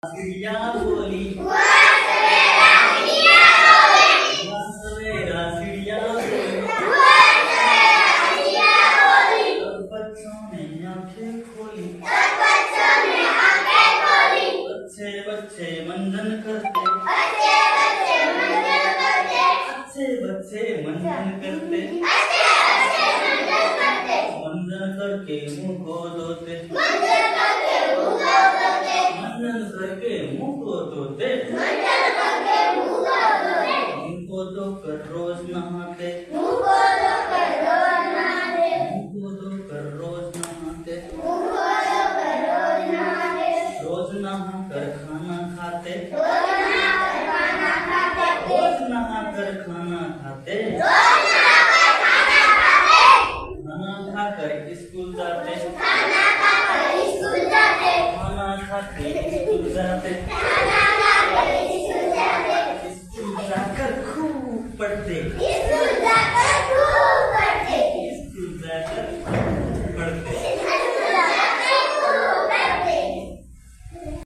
चिड़िया बोली सवेरा चिड़िया बोली और बच्चों ने आंखें खोली अच्छे बच्चे मंजन करते अच्छे बच्चे मंजन करते मंजन करके मुंह को धोते मंजन करके मुंह को धोते मुंह को धोकर रोज नहाते मुंह को धोकर रोज नहाते रोज नहाकर खाना खाते रोज नहाकर खाना खाते खाना खाकर स्कूल जाते खाना खाके स्कूल जाते स्कूल जाकर खूब पढ़ते